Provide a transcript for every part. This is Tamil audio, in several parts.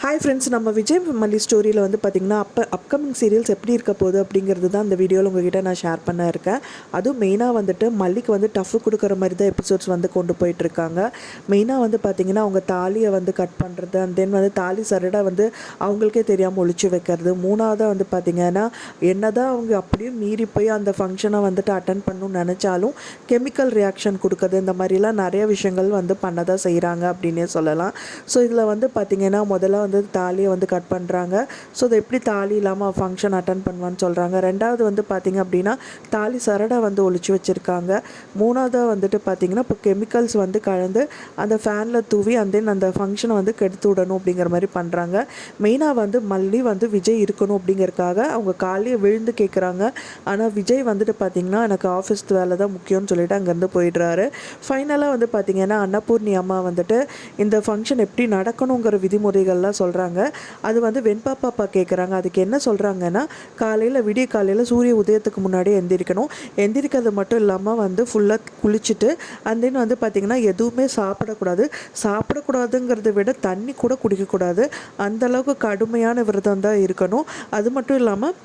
ஹாய் ஃப்ரெண்ட்ஸ், நம்ம விஜய் மல்லி ஸ்டோரியில் வந்து பார்த்திங்கன்னா அப்கமிங் சீரியல்ஸ் எப்படி இருக்க போகுது அப்படிங்கிறது தான் இந்த வீடியோவில் உங்ககிட்ட நான் ஷேர் பண்ண இருக்கேன். அதுவும் மெயினாக வந்துட்டு மல்லிக்கு வந்து டஃப் கொடுக்குற மாதிரி தான் எபிசோட்ஸ் வந்து கொண்டு போயிட்டுருக்காங்க. மெயினாக வந்து பார்த்திங்கன்னா அவங்க தாலியை வந்து கட் பண்ணுறது, அண்ட் தென் வந்து தாலி சரடை வந்து அவங்களுக்கே தெரியாமல் ஒழிச்சு வைக்கிறது. மூணாவதாக வந்து பார்த்திங்கன்னா என்ன தான் அவங்க அப்படியே மீறி போய் அந்த ஃபங்க்ஷனை வந்துட்டு அட்டன் பண்ணணும்னு நினச்சாலும் கெமிக்கல் ரியாக்ஷன் கொடுக்குறது, இந்த மாதிரிலாம் நிறைய விஷயங்கள் வந்து பண்ண தான் செய்கிறாங்க அப்படின்னே சொல்லலாம். ஸோ இதில் வந்து பார்த்திங்கன்னா முதல்ல வந்து தாலியை வந்து கட் பண்ணுறாங்க. ஸோ அதை எப்படி தாலி இல்லாமல் ஃபங்க்ஷன் அட்டன் பண்ணுவான்னு சொல்கிறாங்க. ரெண்டாவது வந்து பார்த்திங்க அப்படின்னா தாலி சரடை வந்து ஒழிச்சு வச்சுருக்காங்க. மூணாவதாக வந்துட்டு பார்த்திங்கன்னா இப்போ கெமிக்கல்ஸ் வந்து கலந்து அந்த ஃபேனில் தூவி அந்த ஃபங்க்ஷனை வந்து கெடுத்து விடணும் அப்படிங்கிற மாதிரி பண்ணுறாங்க. மெயினாக வந்து மல்லி வந்து விஜய் இருக்கணும் அப்படிங்கிறதுக்காக அவங்க காலையே விழுந்து கேட்குறாங்க. ஆனால் விஜய் வந்துட்டு பார்த்திங்கன்னா எனக்கு ஆஃபீஸ் வேலை தான் முக்கியம்னு சொல்லிட்டு அங்கேருந்து போயிடுறாரு. ஃபைனலாக வந்து பார்த்திங்கன்னா அன்னபூர்ணி அம்மா வந்துட்டு இந்த ஃபங்க்ஷன் எப்படி நடக்கணுங்கிற விதிமுறைகள்லாம் சொல்கிறாங்க. அது வந்து வெண்பாப்பா கேட்குறாங்க. அதுக்கு என்ன சொல்கிறாங்கன்னா, விடிய காலையில் சூரிய உதயத்துக்கு முன்னாடி எந்திரிக்கிறது மட்டும் இல்லாமல் வந்து ஃபுல்லாக குளிச்சுட்டு அண்ட் தென் வந்து பார்த்திங்கன்னா எதுவுமே சாப்பிடக்கூடாதுங்கிறத விட தண்ணி கூட குடிக்கக்கூடாது. அந்தளவுக்கு கடுமையான விரதம் தான் இருக்கணும். அது மட்டும் இல்லாமல்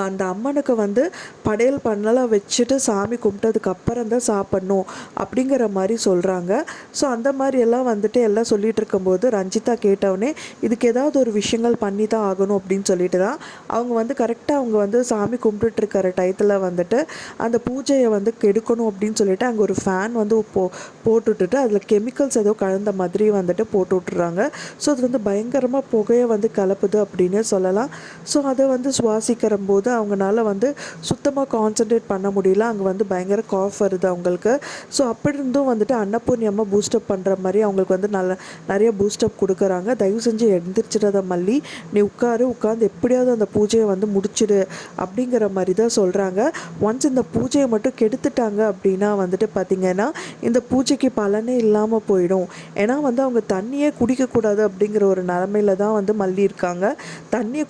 அந்த அம்மனுக்கு வந்து படையல் பண்ணலாம் வச்சுட்டு சாமி கும்பிட்டதுக்கப்புறம் தான் சாப்பிட்ணும் அப்படிங்கிற மாதிரி சொல்கிறாங்க. ஸோ அந்த மாதிரி எல்லாம் வந்துட்டு எல்லாம் சொல்லிகிட்டு இருக்கும்போது ரஞ்சிதா கேட்டவுடனே இதுக்கு ஏதாவது ஒரு விஷயங்கள் பண்ணி தான் ஆகணும் அப்படின்னு சொல்லிட்டு தான் அவங்க வந்து கரெக்டாக அவங்க வந்து சாமி கும்பிட்டுருக்கிற டயத்தில் வந்துட்டு அந்த பூஜையை வந்து கெடுக்கணும் அப்படின்னு சொல்லிட்டு அங்கே ஒரு ஃபேன் வந்து போட்டுவிட்டுட்டு அதில் கெமிக்கல்ஸ் ஏதோ கலந்த மாதிரி வந்துட்டு போட்டு விட்டுறாங்க. ஸோ அது வந்து பயங்கரமாக புகையை வந்து கலப்புது அப்படின்னு சொல்லலாம். ஸோ அதை வந்து சுவாசிக்கிற போது அவங்களால வந்து சுத்தமாக கான்சன்ட்ரேட் பண்ண முடியல. அங்கே வந்து பயங்கர காஃப் வருது அவங்களுக்கு. ஸோ அப்படி இருந்தும் வந்துட்டு அன்னபூர்ணி அம்மா பூஸ்டப் பண்ணுற மாதிரி அவங்களுக்கு வந்து நிறைய பூஸ்டப் கொடுக்குறாங்க. தயவு செஞ்சு எழுந்திரிச்சிடாத மல்லி, நீ உட்காந்து எப்படியாவது அந்த பூஜையை வந்து முடிச்சிடு அப்படிங்கிற மாதிரி தான் சொல்கிறாங்க. ஒன்ஸ் இந்த பூஜையை மட்டும் கெடுத்துட்டாங்க அப்படின்னா வந்துட்டு பார்த்திங்கன்னா இந்த பூஜைக்கு பலனே இல்லாமல் போயிடும். ஏன்னா வந்து அவங்க தண்ணியே குடிக்கக்கூடாது அப்படிங்கிற ஒரு நிலமையில தான் வந்து மல்லி இருக்காங்க. தண்ணியை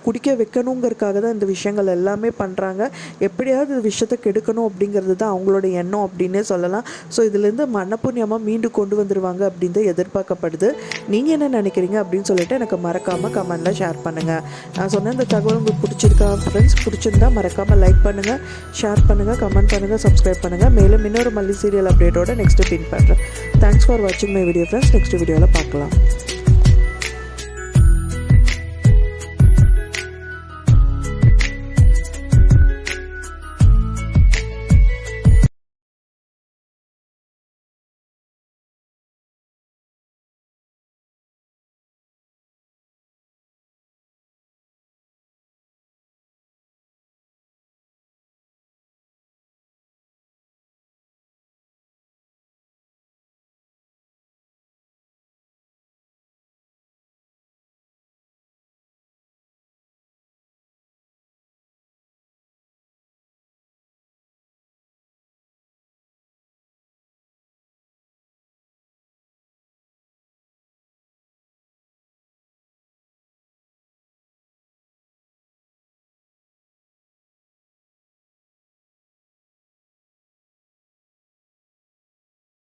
குடிக்க வைக்கணுங்கிறதுக்காக தான் இந்த விஷயங்கள் எல்லாமே பண்ணுறாங்க. எப்படியாவது இந்த விஷயத்தை கெடுக்கணும் அப்படிங்கிறது தான் அவங்களோட எண்ணம் அப்படின்னே சொல்லலாம். ஸோ இதுலேருந்து அன்னபூர்ணியமாக மீண்டும் கொண்டு வந்துடுவாங்க அப்படின்னு தான் எதிர்பார்க்கப்படுது. நீங்கள் என்ன நினைக்கிறீங்க அப்படின்னு சொல்லிட்டு எனக்கு மறக்காமல் கமெண்டில் ஷேர் பண்ணுங்கள். நான் சொன்ன இந்த தகவல் உங்களுக்கு பிடிச்சிருக்கா ஃப்ரெண்ட்ஸ்? பிடிச்சிருந்தா மறக்காமல் லைக் பண்ணுங்கள், ஷேர் பண்ணுங்கள், கமெண்ட் பண்ணுங்கள், சப்ஸ்கிரைப் பண்ணுங்கள். மேலும் இன்னொரு மல்லி சீரியல் அப்டேட்டோட நெக்ஸ்ட்டு பின் பண்ணுறேன். தேங்க்ஸ் ஃபார் வாட்சிங் மை வீடியோ ஃப்ரெண்ட்ஸ். நெக்ஸ்ட் வீடியோவில் பார்க்கலாம்.